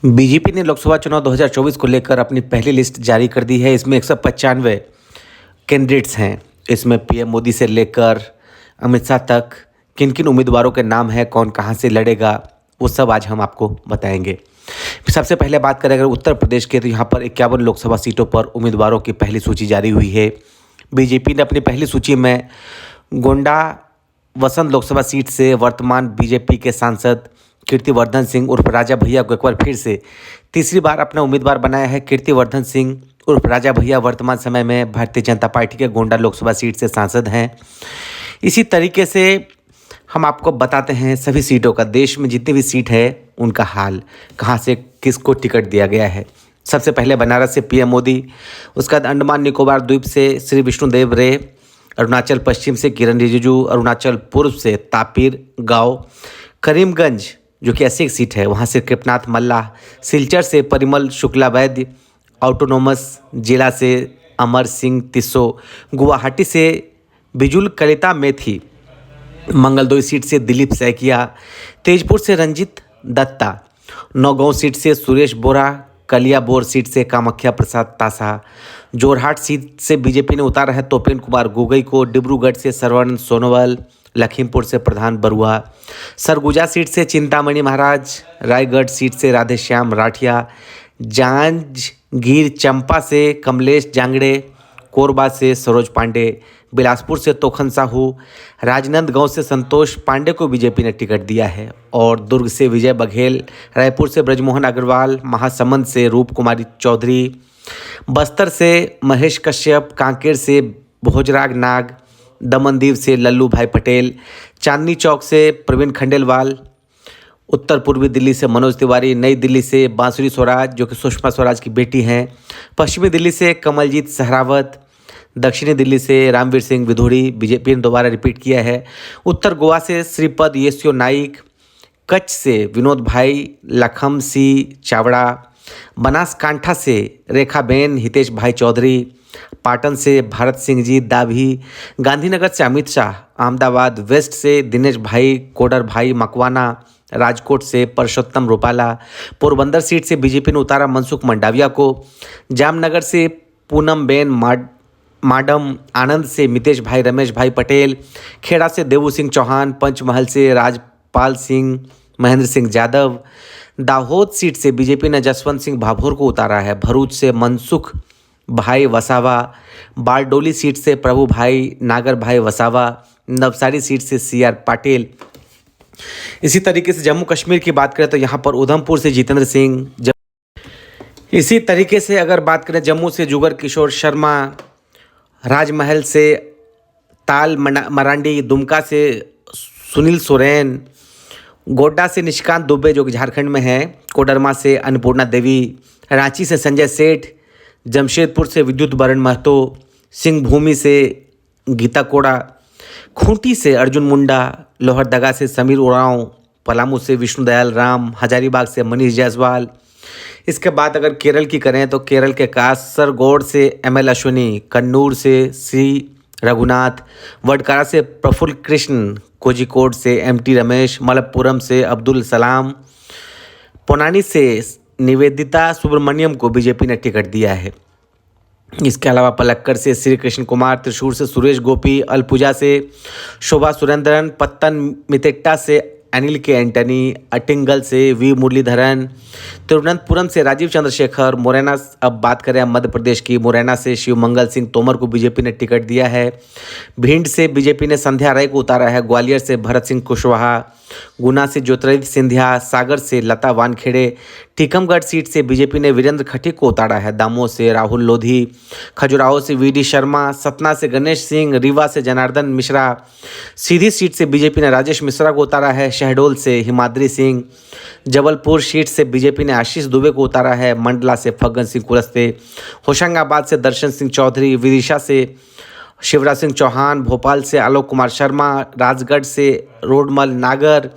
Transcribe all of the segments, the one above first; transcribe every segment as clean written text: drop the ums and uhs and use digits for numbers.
BJP ने लोकसभा चुनाव 2024 को लेकर अपनी पहली लिस्ट जारी कर दी है। इसमें 195 कैंडिडेट्स हैं। इसमें पीएम मोदी से लेकर अमित शाह तक किन किन उम्मीदवारों के नाम है, कौन कहां से लड़ेगा, वो सब आज हम आपको बताएंगे। सबसे पहले बात करें अगर उत्तर प्रदेश के, तो यहाँ पर 51 लोकसभा सीटों पर उम्मीदवारों की पहली सूची जारी हुई है। बीजेपी ने अपनी पहली सूची में गोंडा वसंत लोकसभा सीट से वर्तमान बीजेपी के सांसद कीर्तिवर्धन सिंह उर्फ राजा भैया को एक बार फिर से तीसरी बार अपना उम्मीदवार बनाया है। कीर्तिवर्धन सिंह उर्फ राजा भैया वर्तमान समय में भारतीय जनता पार्टी के गोंडा लोकसभा सीट से सांसद हैं। इसी तरीके से हम आपको बताते हैं सभी सीटों का, देश में जितनी भी सीट है उनका हाल, कहाँ से किसको टिकट दिया गया है। सबसे पहले बनारस से पीएम मोदी, उसके बाद अंडमान निकोबार द्वीप से श्री विष्णुदेव रे, अरुणाचल पश्चिम से किरण रिजिजू, अरुणाचल पूर्व से तापिर गांव, करीमगंज जो कि ऐसी एक सीट है वहाँ से कृपनाथ मल्ला, सिलचर से परिमल शुक्ला वैद्य, ऑटोनोमस जिला से अमर सिंह तिस्सो, गुवाहाटी से बिजुल कलिता मेथी, मंगलदोई सीट से दिलीप सैकिया, तेजपुर से रंजित दत्ता, नौगांव सीट से सुरेश बोरा, कलियाबोर सीट से कामाख्या प्रसाद तासा, जोरहाट सीट से बीजेपी ने उतारा है तोपेन कुमार गोगई को, डिब्रूगढ़ से सरवण सोनोवाल, लखीमपुर से प्रधान बरुआ, सरगुजा सीट से चिंतामणि महाराज, रायगढ़ सीट से राधेश्याम राठिया, जांजगीर चंपा से कमलेश जांगड़े, कोरबा से सरोज पांडे, बिलासपुर से तोखन साहू, राजनांदगांव से संतोष पांडे को बीजेपी ने टिकट दिया है और दुर्ग से विजय बघेल, रायपुर से ब्रजमोहन अग्रवाल, महासमंद से रूप कुमारी चौधरी, बस्तर से महेश कश्यप, कांकेर से भोजराग नाग, दमनदीव से लल्लू भाई पटेल, चांदनी चौक से प्रवीण खंडेलवाल, उत्तर पूर्वी दिल्ली से मनोज तिवारी, नई दिल्ली से बांसुरी स्वराज जो कि सुषमा स्वराज की बेटी हैं, पश्चिमी दिल्ली से कमलजीत सहरावत, दक्षिणी दिल्ली से रामवीर सिंह विधुड़ी, बीजेपी ने दोबारा रिपीट किया है, उत्तर गोवा से श्रीपद येस्यो नाइक, कच्छ से विनोद भाई लखम सी चावड़ा, बनासकांठा से रेखाबेन हितेश भाई चौधरी, पाटन से भारत सिंह जी दाभी, गांधीनगर से अमित शाह, अहमदाबाद वेस्ट से दिनेश भाई कोडर भाई मकवाना, राजकोट से परसोत्तम रूपाला, पोरबंदर सीट से बीजेपी ने उतारा मनसुख मंडाविया को, जामनगर से पूनम बेन माडम, आनंद से मितेश भाई रमेश भाई पटेल, खेड़ा से देवू सिंह चौहान, पंचमहल से राजपाल सिंह महेंद्र सिंह यादव, दाहोद सीट से बीजेपी ने जसवंत सिंह भाभोर को उतारा है, भरूच से मनसुख भाई वसावा, बारडोली सीट से प्रभु भाई नागर भाई वसावा, नवसारी सीट से सीआर पाटिल। इसी तरीके से जम्मू कश्मीर की बात करें तो यहाँ पर उधमपुर से जितेंद्र सिंह, इसी तरीके से अगर बात करें जम्मू से जुगर किशोर शर्मा, राजमहल से ताल मरांडी, दुमका से सुनील सोरेन, गोड्डा से निशिकांत दुबे जो कि झारखंड में है, कोडरमा से अन्नपूर्णा देवी, रांची से संजय सेठ, जमशेदपुर से विद्युत बरण महतो, सिंहभूमि से गीता कोड़ा, खूंटी से अर्जुन मुंडा, लोहरदगा से समीर उरांव, पलामू से विष्णुदयाल राम, हजारीबाग से मनीष जायसवाल। इसके बाद अगर केरल की करें तो केरल के कासरगोड से एमएल अश्विनी, कन्नूर से सी रघुनाथ, वडकारा से प्रफुल्ल कृष्ण, कोझिकोड से एमटी रमेश, मलप्पुरम से अब्दुल सलाम, पोनानी से निवेदिता सुब्रमण्यम को बीजेपी ने टिकट दिया है। इसके अलावा पलक्कड़ से श्री कृष्ण कुमार, त्रिशूर से सुरेश गोपी, अलपुजा से शोभा सुरेंद्रन, पत्तन मितेट्टा से अनिल के एंटनी, अटिंगल से वी मुरलीधरन, तिरुवनंतपुरम से राजीव चंद्रशेखर, मुरैना, अब बात करें मध्य प्रदेश की, मुरैना से शिवमंगल सिंह तोमर को बीजेपी ने टिकट दिया है। भिंड से बीजेपी ने संध्या राय को उतारा है, ग्वालियर से भरत सिंह कुशवाहा, गुना से ज्योतिरादित्य सिंधिया, सागर से लता वानखेड़े, टीकमगढ़ सीट से बीजेपी ने वीरेंद्र खटी को उतारा है, दामोह से राहुल लोधी, खजुराहो से वीडी शर्मा, सतना से गणेश सिंह, रीवा से जनार्दन मिश्रा, सीधी सीट से बीजेपी ने राजेश मिश्रा को उतारा है, शहडोल से हिमाद्री सिंह, जबलपुर सीट से बीजेपी ने आशीष दुबे को उतारा है, मंडला से फग्गन सिंह कुलस्ते, होशंगाबाद से दर्शन सिंह चौधरी, विदिशा से शिवराज सिंह चौहान, भोपाल से आलोक कुमार शर्मा, राजगढ़ से रोडमल नागर,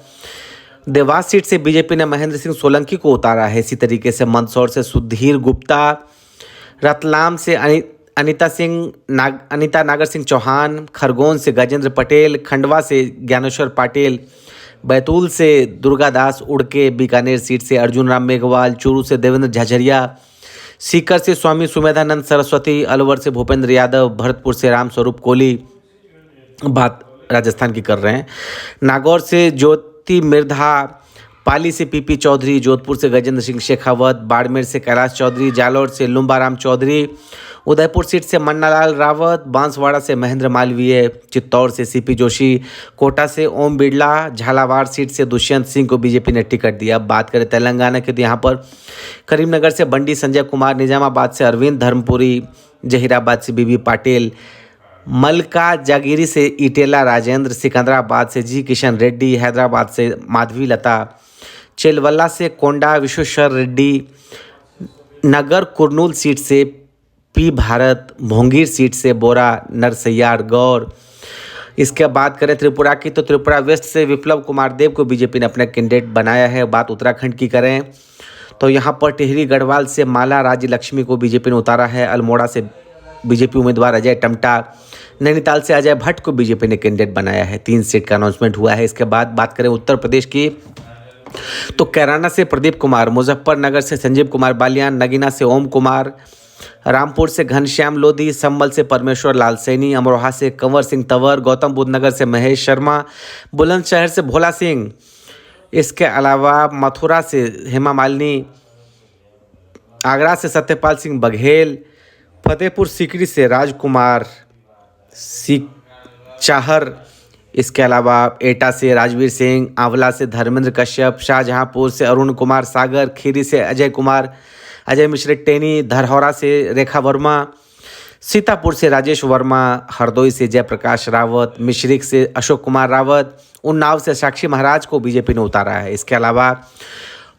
देवास सीट से बीजेपी ने महेंद्र सिंह सोलंकी को उतारा है। इसी तरीके से मंदसौर से सुधीर गुप्ता, रतलाम से अनिता नागर सिंह चौहान, खरगोन से गजेंद्र पटेल, खंडवा से ज्ञानेश्वर पाटिल, बैतूल से दुर्गादास उड़के, बीकानेर सीट से अर्जुन राम मेघवाल, चूरू से देवेंद्र झाझरिया, सीकर से स्वामी सुमेधानंद सरस्वती, अलवर से भूपेंद्र यादव, भरतपुर से राम स्वरूप कोहली, बात राजस्थान की कर रहे हैं, नागौर से ज्योति मिर्धा, पाली से पीपी चौधरी, जोधपुर से गजेंद्र सिंह शेखावत, बाड़मेर से कैलाश चौधरी, जालौर से लुम्बाराम चौधरी, उदयपुर सीट से मन्नालाल रावत, बांसवाड़ा से महेंद्र मालवीय, चित्तौड़ से सीपी जोशी, कोटा से ओम बिड़ला, झालावाड़ सीट से दुष्यंत सिंह को बीजेपी ने टिकट दिया। अब बात करें तेलंगाना की तो यहाँ पर करीमनगर से बंडी संजय कुमार, निजामाबाद से अरविंद धर्मपुरी, जहीराबाद से बीबी पाटिल, मलका जागीरी से इटेला राजेंद्र, सिकंदराबाद से जी किशन रेड्डी, हैदराबाद से माधवी लता, चेलवल्ला से कोंडा विश्वेश्वर रेड्डी, नगर कुरनूल सीट से पी भारत, भोंगीर सीट से बोरा नरसैयार गौर। इसके बात करें त्रिपुरा की तो त्रिपुरा वेस्ट से विप्लव कुमार देव को बीजेपी ने अपना कैंडिडेट बनाया है। बात उत्तराखंड की करें तो यहाँ पर टिहरी गढ़वाल से माला राज्य लक्ष्मी को बीजेपी ने उतारा है। अल्मोड़ा से बीजेपी उम्मीदवार अजय टमटा, नैनीताल से अजय भट्ट को बीजेपी ने कैंडिडेट बनाया है। 3 सीट का अनाउंसमेंट हुआ है। इसके बाद बात करें उत्तर प्रदेश की तो कैराना से प्रदीप कुमार, मुजफ्फरनगर से संजीव कुमार बालियान, नगीना से ओम कुमार, रामपुर से घनश्याम लोधी, संभल से परमेश्वर लाल सैनी, अमरोहा से कंवर सिंह तंवर, गौतम बुद्ध नगर से महेश शर्मा, बुलंदशहर से भोला सिंह, इसके अलावा मथुरा से हेमा मालिनी, आगरा से सत्यपाल सिंह बघेल, फतेहपुर सीकरी से राजकुमार चाहर, इसके अलावा एटा से राजवीर सिंह, आंवला से धर्मेंद्र कश्यप, शाहजहांपुर से अरुण कुमार सागर, खीरी से अजय कुमार, अजय मिश्र टेनी, धरहौरा से रेखा वर्मा, सीतापुर से राजेश वर्मा, हरदोई से जयप्रकाश रावत, मिश्रिक से अशोक कुमार रावत, उन्नाव से साक्षी महाराज को बीजेपी ने उतारा है। इसके अलावा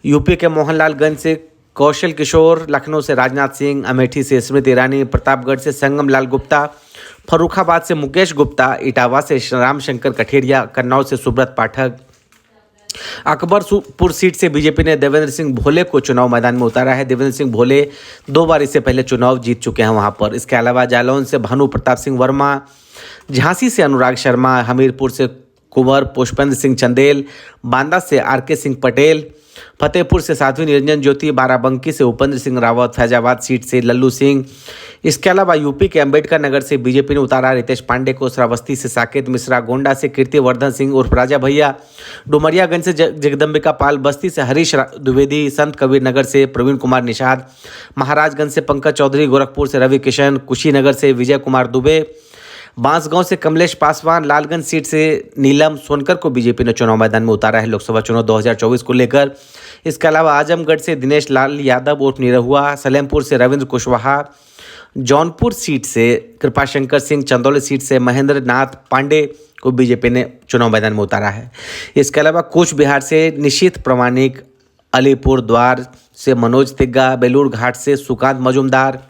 यूपी के मोहनलालगंज से कौशल किशोर, लखनऊ से राजनाथ सिंह, अमेठी से स्मृति ईरानी, प्रतापगढ़ से संगम लाल गुप्ता, फर्रुखाबाद से मुकेश गुप्ता, इटावा से रामशंकर कठेरिया, कन्नौज से सुब्रत पाठक, अकबरपुर सीट से बीजेपी ने देवेंद्र सिंह भोले को चुनाव मैदान में उतारा है। देवेंद्र सिंह भोले 2 बार इससे पहले चुनाव जीत चुके हैं वहां पर। इसके अलावा जालौन से भानु प्रताप सिंह वर्मा, झांसी से अनुराग शर्मा, हमीरपुर से कुंवर पुष्पेंद्र सिंह चंदेल, बांदा से आर.के. सिंह पटेल, फतेहपुर से साध्वी निरंजन ज्योति, बाराबंकी से उपेंद्र सिंह रावत, फैजाबाद सीट से लल्लू सिंह। इसके अलावा यूपी के अंबेडकर नगर से बीजेपी ने उतारा रितेश पांडे को, श्रावस्ती से साकेत मिश्रा, गोंडा से कीर्तिवर्धन सिंह उर्फ राजा भैया, डुमरियागंज से जगदम्बिका पाल, बस्ती से हरीश द्विवेदी, संत कबीर नगर से प्रवीण कुमार निषाद, महाराजगंज से पंकज चौधरी, गोरखपुर से रवि किशन, कुशीनगर से विजय कुमार दुबे, बांसगांव से कमलेश पासवान, लालगंज सीट से नीलम सोनकर को बीजेपी ने चुनाव मैदान में उतारा है लोकसभा चुनाव 2024 को लेकर। इसके अलावा आजमगढ़ से दिनेश लाल यादव उर्फ निरहुआ, सलेमपुर से रविंद्र कुशवाहा, जौनपुर सीट से कृपाशंकर सिंह, चंदौली सीट से महेंद्र नाथ पांडे को बीजेपी ने चुनाव मैदान में उतारा है। इसके अलावा कूच बिहार से निशीथ प्रमाणिक, अलीपुर द्वार से मनोज तिग्गा, बेलूर घाट से सुकांत मजुमदार,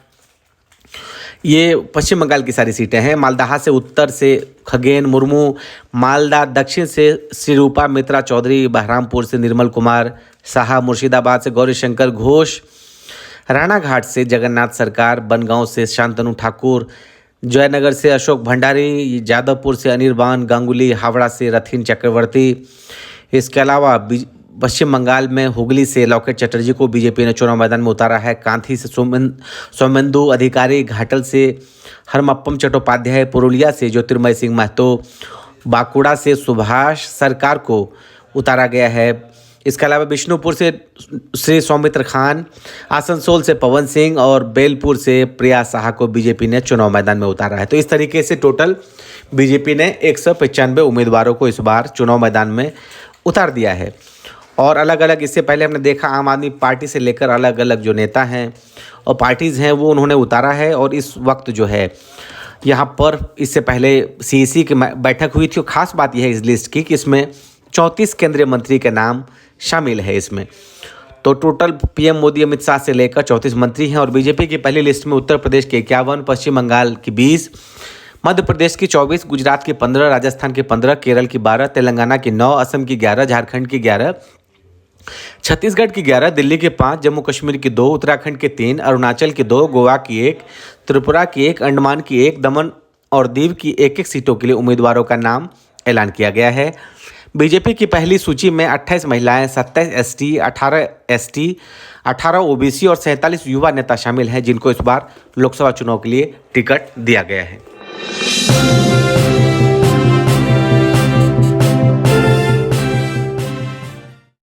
ये पश्चिम बंगाल की सारी सीटें हैं। मालदाहा से उत्तर से खगेन मुर्मू, मालदा दक्षिण से श्रीरूपा मित्रा चौधरी, बहरामपुर से निर्मल कुमार साहा, मुर्शिदाबाद से गौरी शंकर घोष, राणाघाट से जगन्नाथ सरकार, बनगांव से शांतनु ठाकुर, जयनगर से अशोक भंडारी, जादवपुर से अनिर्बान गांगुली, हावड़ा से रथिन चक्रवर्ती। इसके अलावा पश्चिम बंगाल में हुगली से लॉकेट चटर्जी को बीजेपी ने चुनाव मैदान में उतारा है। कांथी से सौमेंदु अधिकारी, घाटल से हरमप्पम चट्टोपाध्याय, पुरुलिया से ज्योतिर्मय सिंह महतो, बांकुड़ा से सुभाष सरकार को उतारा गया है। इसके अलावा विष्णुपुर से श्री सौमित्र खान, आसनसोल से पवन सिंह और बेलपुर से प्रिया साहा को बीजेपी ने चुनाव मैदान में उतारा है। तो इस तरीके से टोटल बीजेपी ने 195 उम्मीदवारों को इस बार चुनाव मैदान में उतार दिया है। और अलग अलग, इससे पहले हमने देखा आम आदमी पार्टी से लेकर अलग अलग जो नेता हैं और पार्टीज़ हैं वो उन्होंने उतारा है। और इस वक्त जो है यहाँ पर इससे पहले CEC की बैठक हुई थी। खास बात यह है इस लिस्ट की कि इसमें 34 केंद्रीय मंत्री के नाम शामिल है इसमें। तो टोटल PM मोदी अमित शाह से लेकर 34 मंत्री हैं। और बीजेपी की पहली लिस्ट में उत्तर प्रदेश के 51, पश्चिम बंगाल की 20, मध्य प्रदेश की 24, गुजरात की 15, राजस्थान की 15, केरल की 12, तेलंगाना की 9, असम की 11, झारखंड की 11, छत्तीसगढ़ की 11, दिल्ली के 5, जम्मू कश्मीर की 2, उत्तराखंड के 3, अरुणाचल की 2, गोवा की 1, त्रिपुरा की 1, अंडमान की 1, दमन और दीव की 1-1 सीटों के लिए उम्मीदवारों का नाम ऐलान किया गया है। बीजेपी की पहली सूची में 28 महिलाएं, 27 एसटी, 18 एसटी, 18 ओबीसी और 47 युवा नेता शामिल हैं, जिनको इस बार लोकसभा चुनाव के लिए टिकट दिया गया है।